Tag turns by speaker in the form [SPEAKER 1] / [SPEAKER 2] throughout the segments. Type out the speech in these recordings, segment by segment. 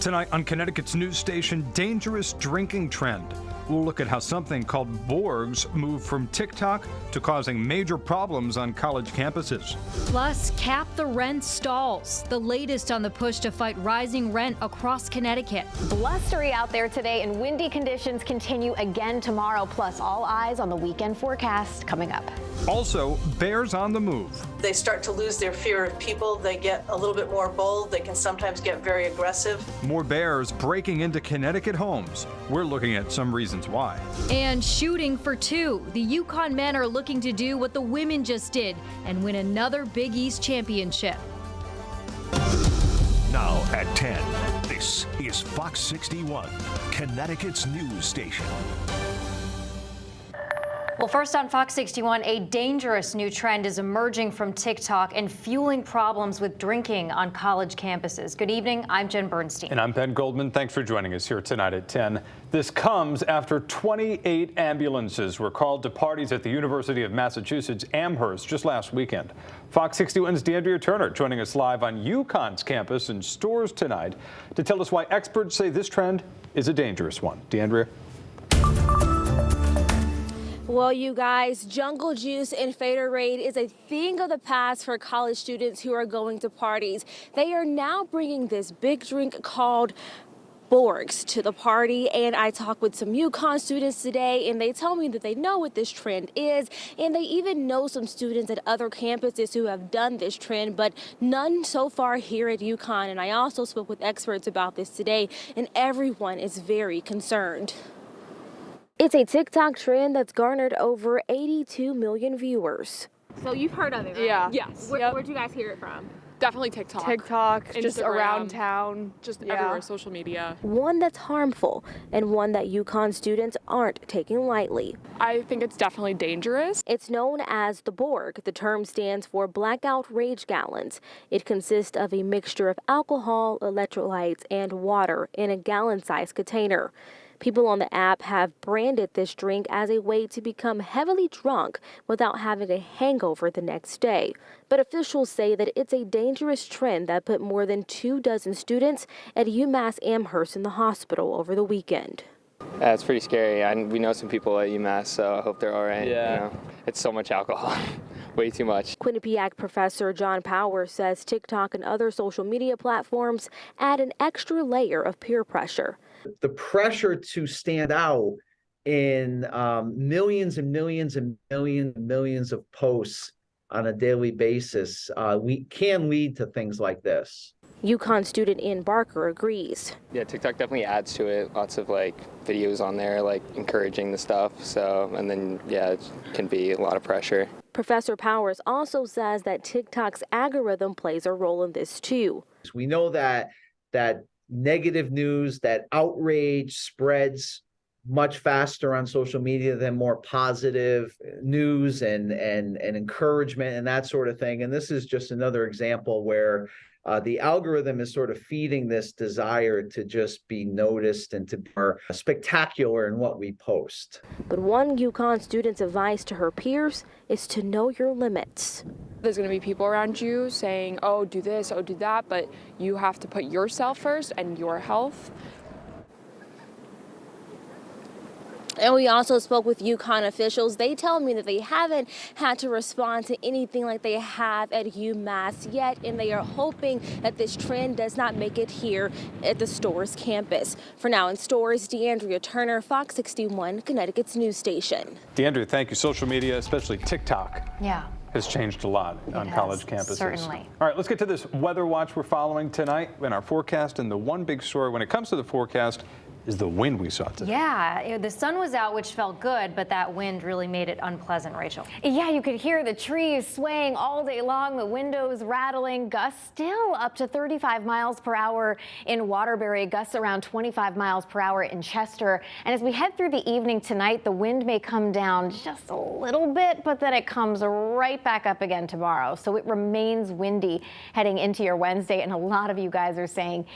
[SPEAKER 1] Tonight on Connecticut's news station, dangerous drinking trend. We'll look at how something called Borgs moved from TickTock to causing major problems on college campuses.
[SPEAKER 2] Plus, cap the rent stalls, the latest on the push to fight rising rent across Connecticut.
[SPEAKER 3] Blustery out there today and windy conditions continue again tomorrow, plus all eyes on the weekend forecast coming up.
[SPEAKER 1] Also, bears on the move.
[SPEAKER 4] They start to lose their fear of people. They get a little bit more bold. They can sometimes get very aggressive.
[SPEAKER 1] More bears breaking into Connecticut homes. We're looking at some reasons why.
[SPEAKER 2] And shooting for two. The Yukon men are looking to do what the women just did and win another Big East championship.
[SPEAKER 5] Now at 10, this is Fox 61, Connecticut's news station.
[SPEAKER 2] Well, first on Fox 61, a dangerous new trend is emerging from TikTok and fueling problems with drinking on college campuses. Good evening, I'm Jen Bernstein.
[SPEAKER 6] And I'm Ben Goldman. Thanks for joining us here tonight at 10. This comes after 28 ambulances were called to parties at the University of Massachusetts Amherst just last weekend. Fox 61's DeAndrea Turner joining us live on UConn's campus and Storrs tonight to tell us why experts say this trend is a dangerous one. DeAndrea?
[SPEAKER 7] Well, you guys, jungle juice and Fatorade is a thing of the past for college students who are going to parties. They are now bringing this big drink called Borgs to the party, and I talked with some UConn students today, and they tell me that they know what this trend is, and they even know some students at other campuses who have done this trend, but none so far here at UConn. And I also spoke with experts about this today, and everyone is very concerned. It's a TikTok trend that's garnered over 82 million viewers. So you've heard of it, right?
[SPEAKER 8] Yeah.
[SPEAKER 7] Yes. Where'd you guys hear it from?
[SPEAKER 8] Definitely TikTok.
[SPEAKER 7] TikTok,
[SPEAKER 8] Instagram,
[SPEAKER 7] just
[SPEAKER 8] around town, just everywhere, social media.
[SPEAKER 7] One that's harmful and one that UConn students aren't taking lightly.
[SPEAKER 8] I think it's definitely dangerous.
[SPEAKER 7] It's known as the Borg. The term stands for blackout rage gallons. It consists of a mixture of alcohol, electrolytes, and water in a gallon-sized container. People on the app have branded this drink as a way to become heavily drunk without having a hangover the next day. But officials say that it's a dangerous trend that put more than 24 students at UMass Amherst in the hospital over the weekend.
[SPEAKER 9] Yeah, it's pretty scary. We know some people at UMass, so I hope they're all right.
[SPEAKER 10] Yeah.
[SPEAKER 9] You know, it's so much alcohol. Way too much.
[SPEAKER 7] Quinnipiac professor John Powers says TikTok and other social media platforms add an extra layer of peer pressure.
[SPEAKER 11] The pressure to stand out in millions and millions and millions of posts on a daily basis can lead to things like this.
[SPEAKER 7] UConn student Ian Barker agrees.
[SPEAKER 9] Yeah, TikTok definitely adds to it. Lots of videos on there encouraging the stuff. So, and then it can be a lot of pressure.
[SPEAKER 7] Professor Powers also says that TikTok's algorithm plays a role in this too.
[SPEAKER 11] We know that negative news, that outrage spreads much faster on social media than more positive news and encouragement and that sort of thing. And this is just another example where the algorithm is sort of feeding this desire to just be noticed and to be more spectacular in what we post.
[SPEAKER 7] But one UConn student's advice to her peers is to know your limits.
[SPEAKER 8] There's going to be people around you saying, oh, do this, oh, do that, but you have to put yourself first and your health. And we also spoke with UConn officials. They tell me that they haven't had to respond to anything like they have at UMass yet, and they are hoping that this trend does not make it here at the Storrs campus. For now in Storrs, DeAndrea Turner, Fox 61, Connecticut's news station.
[SPEAKER 6] DeAndrea, thank you. Social media, especially TikTok, has changed a lot on college campuses.
[SPEAKER 2] Certainly.
[SPEAKER 6] All right, let's get to this weather watch we're following tonight in our forecast. And the one big story when it comes to the forecast is the wind we saw today.
[SPEAKER 2] Yeah, the sun was out, which felt good, but that wind really made it unpleasant, Rachel.
[SPEAKER 3] Yeah, you could hear the trees swaying all day long, the windows rattling, gusts still up to 35 miles per hour in Waterbury, gusts around 25 miles per hour in Chester. And as we head through the evening tonight, the wind may come down just a little bit, but then it comes right back up again tomorrow. So it remains windy heading into your Wednesday, and a lot of you guys are saying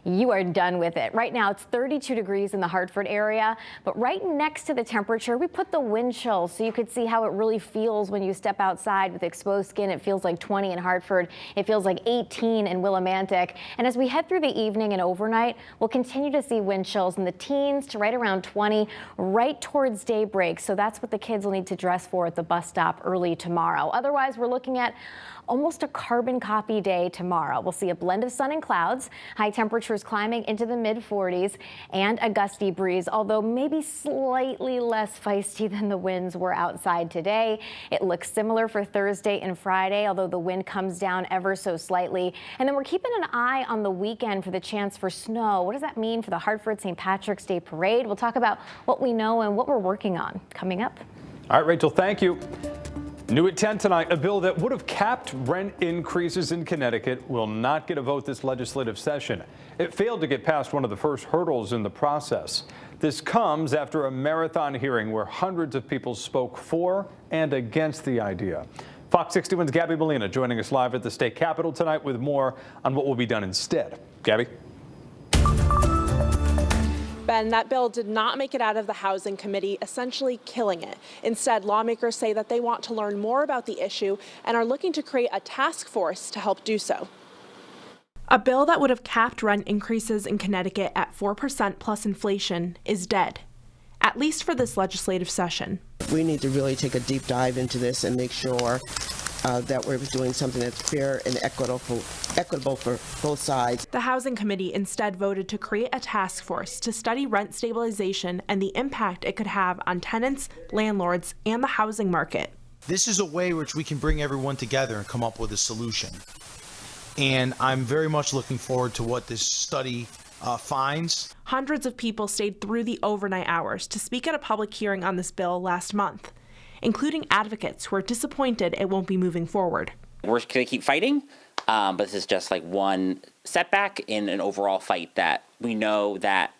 [SPEAKER 3] you are done with it. Right now, it's 32 degrees degrees in the Hartford area, but right next to the temperature, we put the wind chill so you could see how it really feels when you step outside with exposed skin. It feels like 20 in Hartford. It feels like 18 in Willimantic. And as we head through the evening and overnight, we'll continue to see wind chills in the teens to right around 20 right towards daybreak. So that's what the kids will need to dress for at the bus stop early tomorrow. Otherwise, we're looking at almost a carbon copy day tomorrow. We'll see a blend of sun and clouds, high temperatures climbing into the mid-40s, and a gusty breeze, although maybe slightly less feisty than the winds were outside today. It looks similar for Thursday and Friday, although the wind comes down ever so slightly. And then we're keeping an eye on the weekend for the chance for snow. What does that mean for the Hartford St. Patrick's Day Parade? We'll talk about what we know and what we're working on coming up.
[SPEAKER 6] All right, Rachel, thank you. New at 10 tonight, a bill that would have capped rent increases in Connecticut will not get a vote this legislative session. It failed to get past one of the first hurdles in the process. This comes after a marathon hearing where hundreds of people spoke for and against the idea. Fox 61's Gabby Molina joining us live at the state capitol tonight with more on what will be done instead. Gabby?
[SPEAKER 10] Ben, that bill did not make it out of the Housing Committee, essentially killing it. Instead, lawmakers say that they want to learn more about the issue and are looking to create a task force to help do so. A bill that would have capped rent increases in Connecticut at 4% plus inflation is dead, at least for this legislative session.
[SPEAKER 12] We need to really take a deep dive into this and make sure that we're doing something that's fair and equitable for both sides.
[SPEAKER 10] The Housing Committee instead voted to create a task force to study rent stabilization and the impact it could have on tenants, landlords, and the housing market.
[SPEAKER 13] This is a way which we can bring everyone together and come up with a solution. And I'm very much looking forward to what this study finds.
[SPEAKER 10] Hundreds of people stayed through the overnight hours to speak at a public hearing on this bill last month, including advocates who are disappointed it won't be moving forward.
[SPEAKER 14] We're going to keep fighting, but this is just like one setback in an overall fight that we know that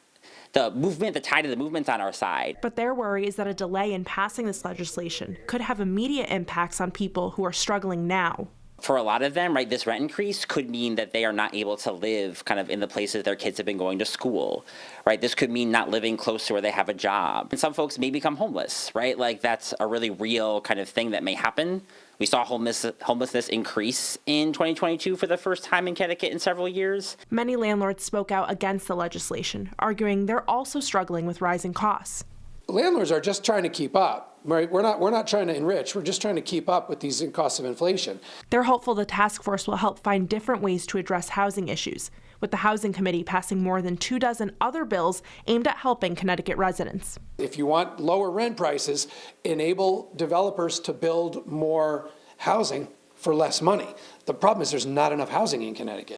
[SPEAKER 14] the tide of the movement's on our side.
[SPEAKER 10] But their worry is that a delay in passing this legislation could have immediate impacts on people who are struggling now.
[SPEAKER 14] For a lot of them, right, this rent increase could mean that they are not able to live kind of in the places their kids have been going to school, right? This could mean not living close to where they have a job. And some folks may become homeless, right? Like that's a really real kind of thing that may happen. We saw homelessness increase in 2022 for the first time in Connecticut in several years.
[SPEAKER 10] Many landlords spoke out against the legislation, arguing they're also struggling with rising costs.
[SPEAKER 15] Landlords are just trying to keep up, right? We're not trying to enrich. We're just trying to keep up with these costs of inflation.
[SPEAKER 10] They're hopeful the task force will help find different ways to address housing issues, with the Housing Committee passing more than 24 other bills aimed at helping Connecticut residents.
[SPEAKER 15] If you want lower rent prices, enable developers to build more housing for less money. The problem is there's not enough housing in Connecticut.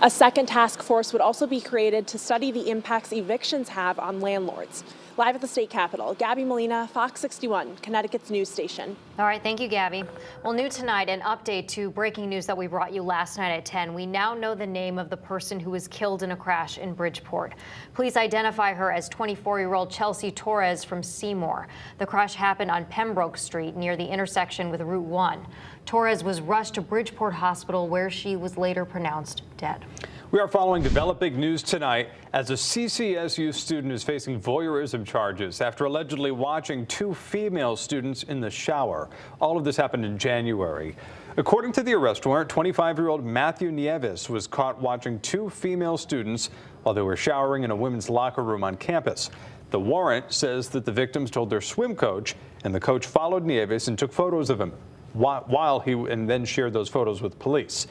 [SPEAKER 10] A second task force would also be created to study the impacts evictions have on landlords. Live at the state capitol, Gabby Molina, Fox 61, Connecticut's news station.
[SPEAKER 2] All right, thank you, Gabby. Well, new tonight, an update to breaking news that we brought you last night at 10. We now know the name of the person who was killed in a crash in Bridgeport. Police identify her as 24-year-old Chelsea Torres from Seymour. The crash happened on Pembroke Street near the intersection with Route 1. Torres was rushed to Bridgeport Hospital, where she was later pronounced dead.
[SPEAKER 6] We are following developing news tonight as a CCSU student is facing voyeurism charges after allegedly watching two female students in the shower. All of this happened in January. According to the arrest warrant, 25-year-old Matthew Nieves was caught watching two female students while they were showering in a women's locker room on campus. The warrant says that the victims told their swim coach, and the coach followed Nieves and took photos of him and then shared those photos with police.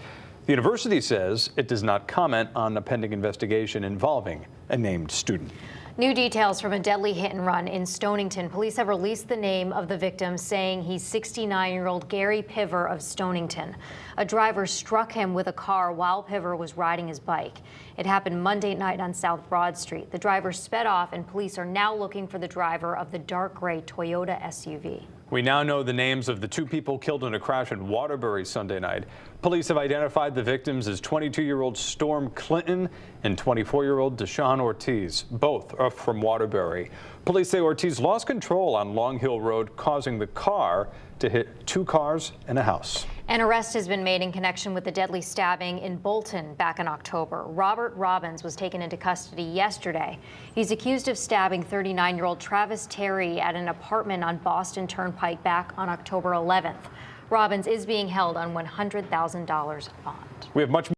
[SPEAKER 6] The university says it does not comment on a pending investigation involving a named student.
[SPEAKER 2] New details from a deadly hit and run in Stonington. Police have released the name of the victim, saying he's 69-year-old Gary Piver of Stonington. A driver struck him with a car while Piver was riding his bike. It happened Monday night on South Broad Street. The driver sped off, and police are now looking for the driver of the dark gray Toyota SUV.
[SPEAKER 6] We now know the names of the two people killed in a crash in Waterbury Sunday night. Police have identified the victims as 22-year-old Storm Clinton and 24-year-old Deshaun Ortiz. Both are from Waterbury. Police say Ortiz lost control on Long Hill Road, causing the car to hit two cars and a house.
[SPEAKER 2] An arrest has been made in connection with the deadly stabbing in Bolton back in October. Robert Robbins was taken into custody yesterday. He's accused of stabbing 39-year-old Travis Terry at an apartment on Boston Turnpike back on October 11th. Robbins is being held on $100,000 bond.
[SPEAKER 6] We have much